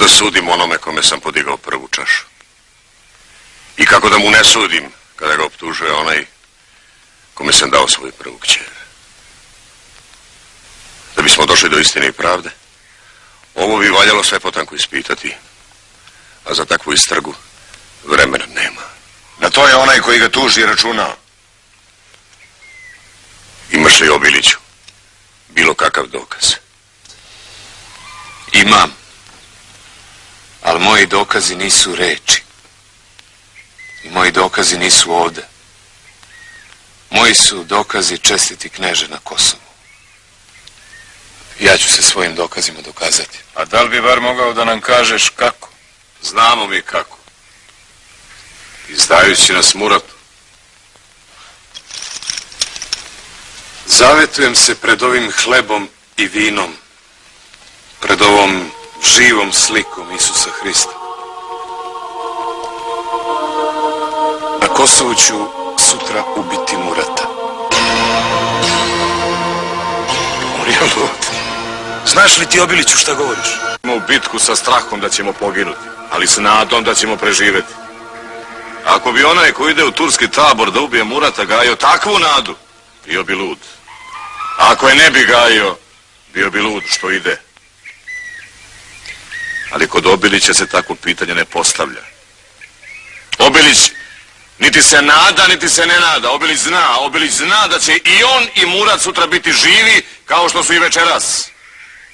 da sudim onome kome sam podigao prvu čašu? I kako da mu ne sudim kada ga optužuje onaj kome sam dao svoju prvu kćer? Da bismo došli do istine i pravde, ovo bi valjalo sve potanko ispitati, a za takvu istragu vremena nema. Na to je onaj koji ga tuži računao. Imaš li, Obiliću, bilo kakav dokaz? Imam, ali moji dokazi nisu reči. I moji dokazi nisu ovde. Moji su dokazi, čestiti kneže, na Kosovu. Ja ću se svojim dokazima dokazati. A da li bi bar mogao da nam kažeš kako? Znamo mi kako. Izdajući nas Muratu. Zavetujem se pred ovim hlebom i vinom, pred ovom živom slikom Isusa Hrista. Na Kosovu ću sutra ubiti Murata. On je lud. Znaš li ti, Obiliću, šta govoriš? Idemo u bitku sa strahom da ćemo poginuti, ali s nadom da ćemo preživjeti. Ako bi onaj koji ide u turski tabor da ubije Murata gajio takvu nadu, bio bi lud. A ako je ne bi gajio, bio bi lud što ide. Ali kod Obilića se takvo pitanje ne postavlja. Obilić niti se nada, niti se ne nada. Obilić zna da će i on i Murat sutra biti živi kao što su i večeras.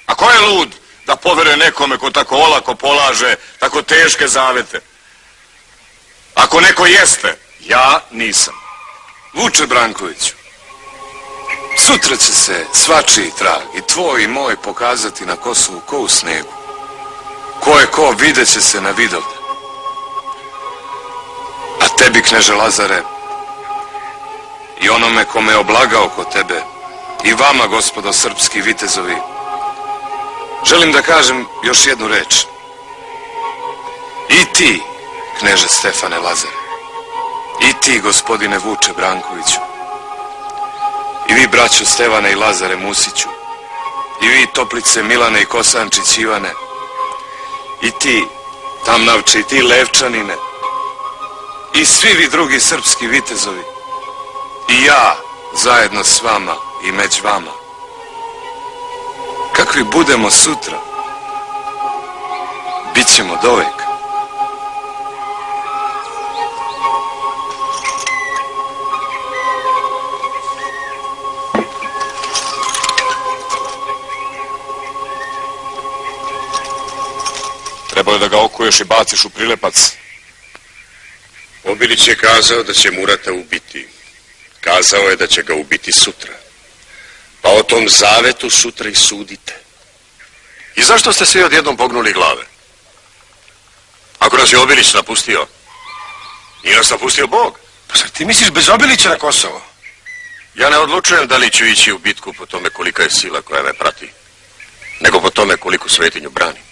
A ko je lud da poveruje nekome ko tako olako polaže tako teške zavete? Ako neko jeste, ja nisam. Vuče Brankoviću, sutra će se svačiji trag, i tvoj i moj, pokazati na Kosovu ko u snegu. Ko je ko, vidjet će se na Vidovdan. A tebi, kneže Lazare, i onome kome je oblagao kod tebe, i vama, gospodo srpski vitezovi, želim da kažem još jednu reč. I ti, kneže Stefane Lazare, i ti, gospodine Vuče Brankoviću, i vi, braćo Stevane i Lazare Musiću, i vi, Toplice Milane i Kosančić Ivane, i ti, Tamnavče, i ti, Levčanine, i svi vi drugi srpski vitezovi, i ja zajedno s vama i među vama. Kakvi budemo sutra, bit ćemo doveka. Trebalo je da ga okuješ i baciš u prilepac. Obilić je kazao da će Murata ubiti. Kazao je da će ga ubiti sutra. Pa o tom zavetu sutra i sudite. I zašto ste svi odjednom pognuli glave? Ako nas je Obilić napustio, nije nas napustio Bog. Pa zar ti misliš bez Obilića na Kosovo? Ja ne odlučujem da li ću ići u bitku po tome kolika je sila koja me prati, nego po tome koliko svetinju branim.